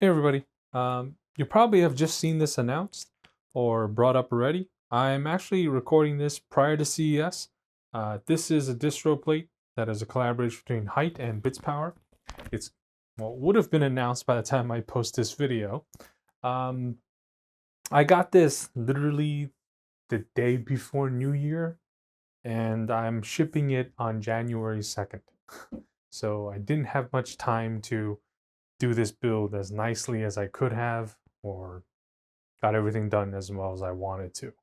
Hey everybody. You probably have just seen this announced or brought up already. I'm actually recording this prior to CES. This is a distro plate that is a collaboration between HYTE and Bitspower. It's would have been announced by the time I post this video. Um, I got this literally the day before New Year, and I'm shipping it on January 2nd. So I didn't have much time to do this build as nicely as I could have, or got everything done as well as I wanted to.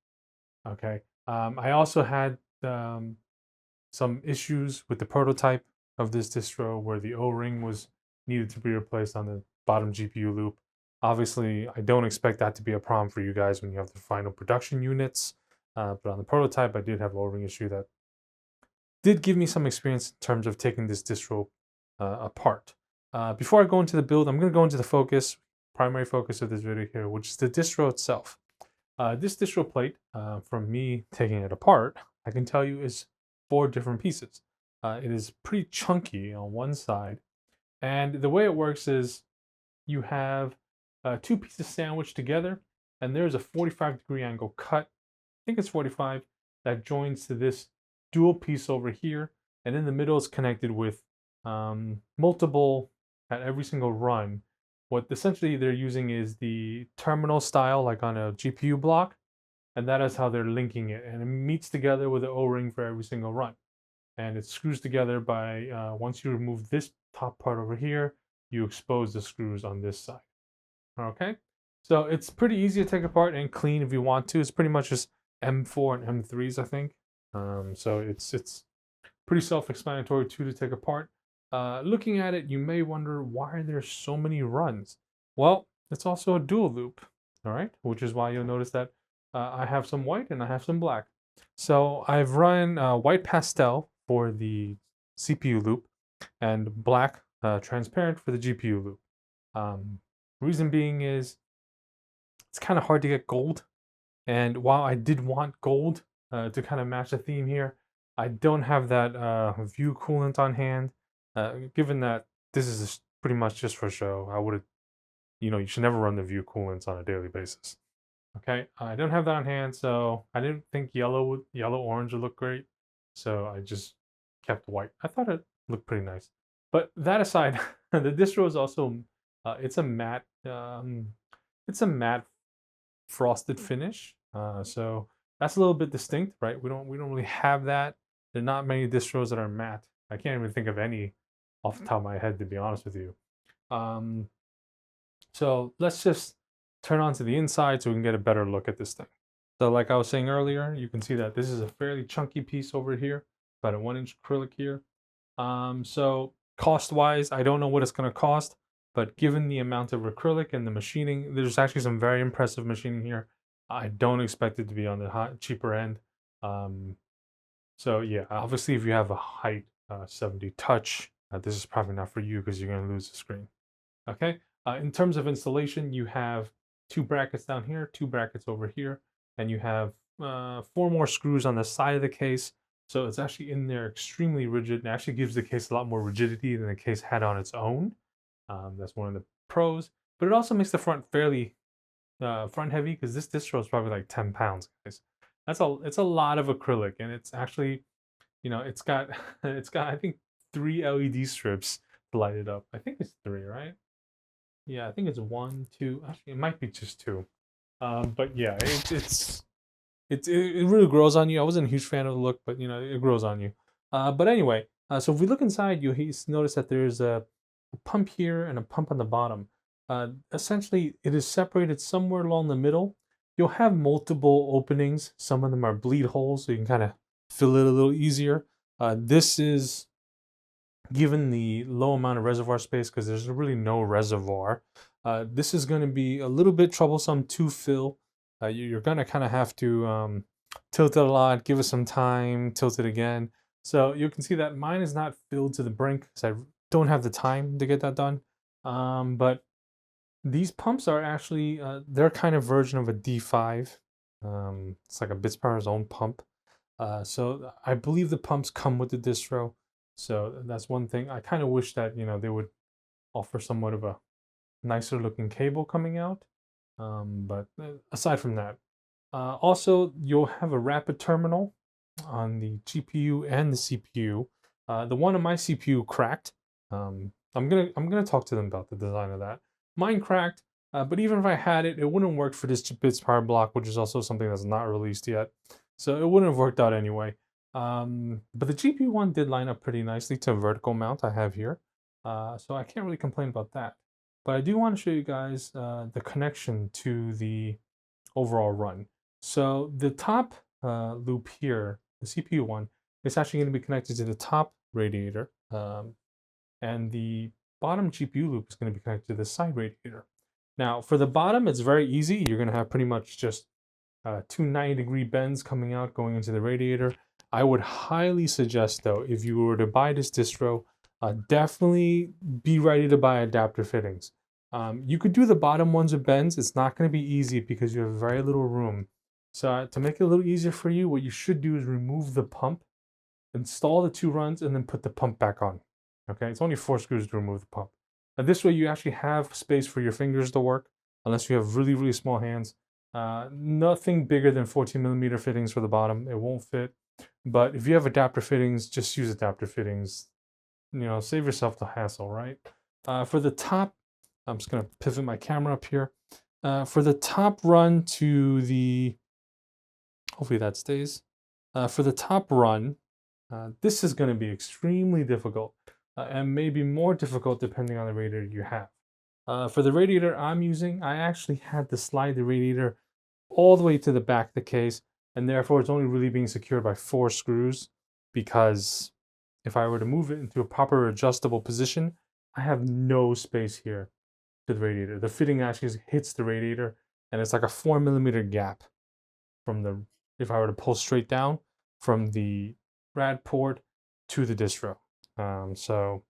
Okay. I also had some issues with the prototype of this distro where the O-ring was needed to be replaced on the bottom GPU loop. Obviously, I don't expect that to be a problem for you guys when you have the final production units. But on the prototype, I did have an O-ring issue that did give me some experience in terms of taking this distro apart. Before I go into the build, I'm going to go into the primary focus of this video here, which is the distro itself. This distro plate, from me taking it apart, I can tell you is 4 different pieces. It is pretty chunky on one side, and the way it works is you have 2 pieces sandwiched together, and there's a 45-degree angle cut. I think it's 45 that joins to this dual piece over here, and in the middle is connected with multiple at every single run. What essentially they're using is the terminal style, like on a GPU block, and that is how they're linking it. And it meets together with an O-ring for every single run. And it screws together by, once you remove this top part over here, you expose the screws on this side. Okay? So it's pretty easy to take apart and clean if you want to. It's pretty much just M4 and M3s, I think. So it's pretty self-explanatory too to take apart. Looking at it, you may wonder, why are there so many runs? Well, it's also a dual loop, all right, which is why you'll notice that I have some white and I have some black. So I've run white pastel for the CPU loop and black transparent for the GPU loop. Reason being is it's kind of hard to get gold, and while I did want gold to kind of match the theme here, I don't have that view coolant on hand. Given that this is pretty much just for show, I would have, you should never run the view coolants on a daily basis. Okay, I don't have that on hand, so I didn't think yellow orange would look great, so I just kept white. I thought it looked pretty nice. But that aside, the distro is also it's a matte frosted finish. So that's a little bit distinct, right? We don't really have that. There are not many distros that are matte. I can't even think of any off the top of my head, to be honest with you. Um, so let's just turn on to the inside so we can get a better look at this thing. So like I was saying earlier, you can see that this is a fairly chunky piece over here, about a 1-inch acrylic here. So cost-wise, I don't know what it's going to cost, but given the amount of acrylic and the machining, there's actually some very impressive machining here. I don't expect it to be on the cheaper end. So yeah, obviously if you have a HYTE 70 touch, this is probably not for you because you're going to lose the screen. Okay, in terms of installation, you have 2 brackets down here, 2 brackets over here, and you have 4 more screws on the side of the case. So it's actually in there extremely rigid. It actually gives the case a lot more rigidity than the case had on its own. That's one of the pros. But it also makes the front fairly front heavy, because this distro is probably like 10 pounds, guys. It's a lot of acrylic, and it's actually, it's got it's got, I think, 3 LED strips to light it up. I think it's 3, right? Yeah, I think it's 1, 2. Actually, it might be just 2. But yeah, it really grows on you. I wasn't a huge fan of the look, but it grows on you. But anyway, so if we look inside, you notice that there's a pump here and a pump on the bottom. Essentially, it is separated somewhere along the middle. You'll have multiple openings. Some of them are bleed holes, so you can kind of fill it a little easier. This is given the low amount of reservoir space, because there's really no reservoir. This is going to be a little bit troublesome to fill. You're going to kind of have to tilt it a lot, give it some time, tilt it again. So you can see that mine is not filled to the brink because I don't have the time to get that done. But these pumps are actually, their kind of version of a D5. It's like a Bitspower's own pump. So I believe the pumps come with the distro. So that's one thing. I kind of wish that, they would offer somewhat of a nicer looking cable coming out. But aside from that, also you'll have a rapid terminal on the GPU and the CPU. The one on my CPU cracked. I'm gonna talk to them about the design of that. Mine cracked, but even if I had it, it wouldn't work for this Bitspower block, which is also something that's not released yet. So it wouldn't have worked out anyway. But the GPU one did line up pretty nicely to a vertical mount I have here. So I can't really complain about that. But I do want to show you guys the connection to the overall run. So the top loop here, the CPU one, is actually going to be connected to the top radiator, and the bottom GPU loop is going to be connected to the side radiator. Now, for the bottom, it's very easy. You're going to have pretty much just two 90-degree bends coming out, going into the radiator. I would highly suggest, though, if you were to buy this distro, definitely be ready to buy adapter fittings. You could do the bottom ones with bends. It's not going to be easy because you have very little room. So to make it a little easier for you, what you should do is remove the pump, install the two runs, and then put the pump back on. Okay, it's only 4 screws to remove the pump. Now this way you actually have space for your fingers to work, unless you have really, really small hands. Nothing bigger than 14mm fittings for the bottom. It won't fit. But if you have adapter fittings, just use adapter fittings. You know, save yourself the hassle, right? For the top, I'm just going to pivot my camera up here. For the top run to the, hopefully that stays. For the top run, this is going to be extremely difficult, and maybe more difficult depending on the radiator you have. For the radiator I'm using, I actually had to slide the radiator all the way to the back of the case, and therefore it's only really being secured by 4 screws, because if I were to move it into a proper adjustable position, I have no space here to the radiator. The fitting actually hits the radiator, and it's like a 4mm gap from the, if I were to pull straight down from the rad port to the distro. So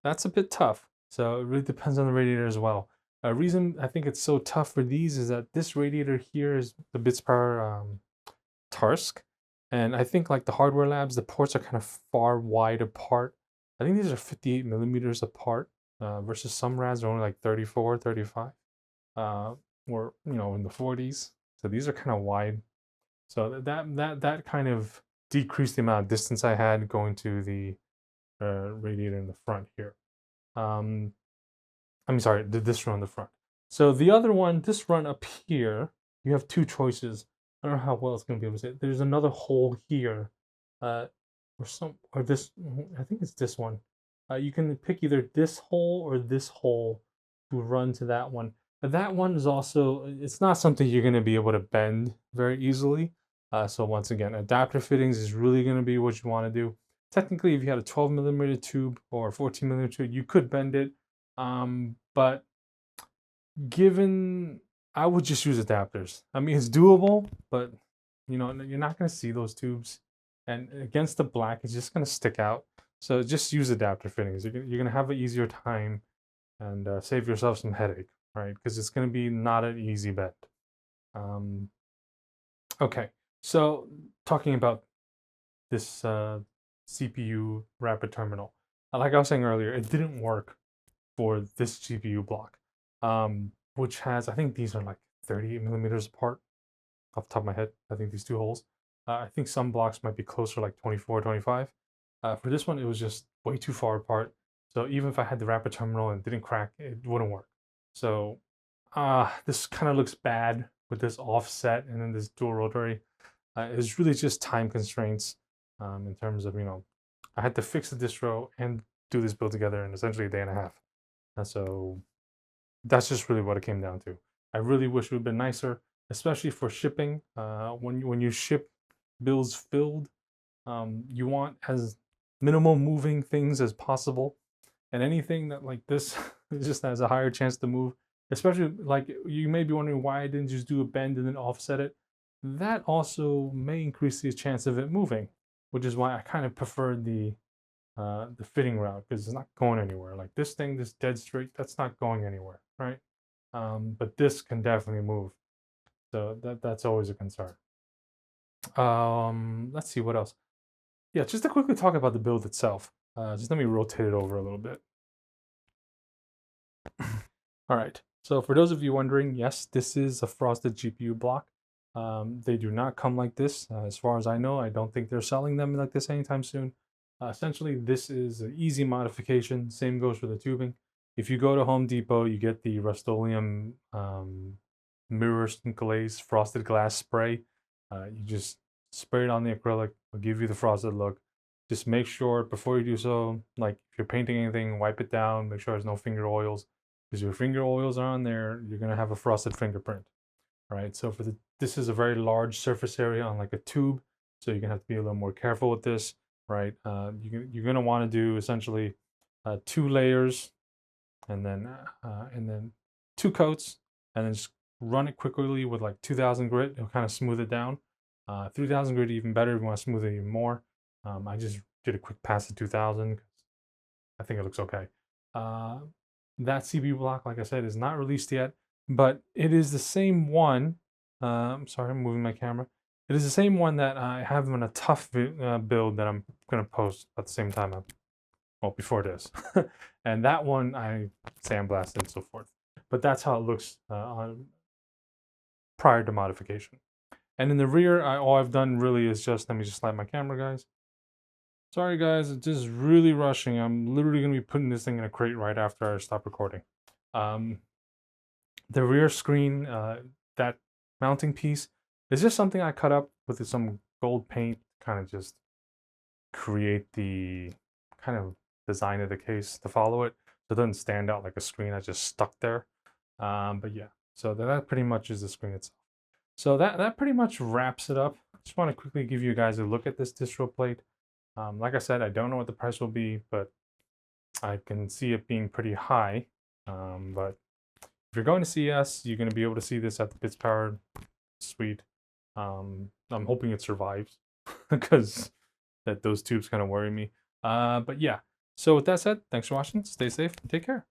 that's a bit tough. So it really depends on the radiator as well. A reason I think it's so tough for these is that this radiator here is the Bitspower Tarsk, and I think like the hardware labs, the ports are kind of far wide apart. I think these are 58mm apart, versus some rads are only like 34, 35, or you know, in the 40s. So these are kind of wide. So that kind of decreased the amount of distance I had going to the radiator in the front here. I'm sorry, this run on the front. So the other one, this run up here, you have 2 choices. I don't know how well it's going to be able to say. There's another hole here, or this. I think it's this one. You can pick either this hole or this hole to run to that one. But that one is also, it's not something you're going to be able to bend very easily. So once again, adapter fittings is really going to be what you want to do. Technically, if you had a 12mm tube or a 14mm tube, you could bend it. But given, I would just use adapters. I mean, it's doable, but you know, you're not going to see those tubes, and against the black, it's just going to stick out. So just use adapter fittings. You're going to have an easier time and save yourself some headache, right? Because it's going to be not an easy bend. Okay, so talking about this CPU rapid terminal, like I was saying earlier, it didn't work for this GPU block, which has, I think these are like 38mm apart off the top of my head. I think these 2 holes. I think some blocks might be closer, like 24, 25. For this one, it was just way too far apart. So even if I had the rapid terminal and it didn't crack, it wouldn't work. So this kind of looks bad with this offset and then this dual rotary. It's really just time constraints, in terms of, you know, I had to fix the distro and do this build together in essentially a day and a half. And so that's just really what it came down to. I really wish it would have been nicer, especially for shipping. When you ship builds filled, you want as minimal moving things as possible. And anything that like this just has a higher chance to move, especially like you may be wondering why I didn't just do a bend and then offset it. That also may increase the chance of it moving, which is why I kind of preferred the fitting route, because it's not going anywhere. Like this thing, this dead straight, that's not going anywhere, right? But this can definitely move, so that's always a concern. Let's see what else. Yeah, just to quickly talk about the build itself. Just let me rotate it over a little bit. All right. So for those of you wondering, yes, this is a frosted GPU block. They do not come like this. As far as I know, I don't think they're selling them like this anytime soon. Essentially, this is an easy modification. Same goes for the tubing. If you go to Home Depot, you get the Rust-Oleum mirror glaze frosted glass spray. You just spray it on the acrylic. It'll give you the frosted look. Just make sure before you do so, like if you're painting anything, wipe it down. Make sure there's no finger oils, because your finger oils are on there, you're gonna have a frosted fingerprint. All right. So this is a very large surface area on like a tube, so you're gonna have to be a little more careful with this, right? You're gonna want to do essentially 2 layers, and then 2 coats, and then just run it quickly with like 2,000 grit. It'll kind of smooth it down. 3,000 grit even better if you want to smooth it even more. I just did a quick pass at 2,000 because I think it looks okay. Uh, that CPU block, like I said, is not released yet, but it is the same one. I'm sorry, I'm moving my camera. It is the same one that I have in a tough build that I'm going to post at the same time. Well, before this. And that one I sandblasted and so forth. But that's how it looks prior to modification. And in the rear, all I've done really is just, let me just slide my camera, guys. Sorry, guys, it's just really rushing. I'm literally going to be putting this thing in a crate right after I stop recording. The rear screen, that mounting piece, is just something I cut up with some gold paint, kind of just create the kind of design of the case to follow it. So it doesn't stand out like a screen that's just stuck there. But yeah, so that pretty much is the screen itself. So that pretty much wraps it up. Just want to quickly give you guys a look at this distro plate. Like I said, I don't know what the price will be, but I can see it being pretty high. But if you're going to CES, you're going to be able to see this at the Bitspower suite. I'm hoping it survives because those tubes kind of worry me. But yeah, so with that said, thanks for watching. Stay safe. Take care.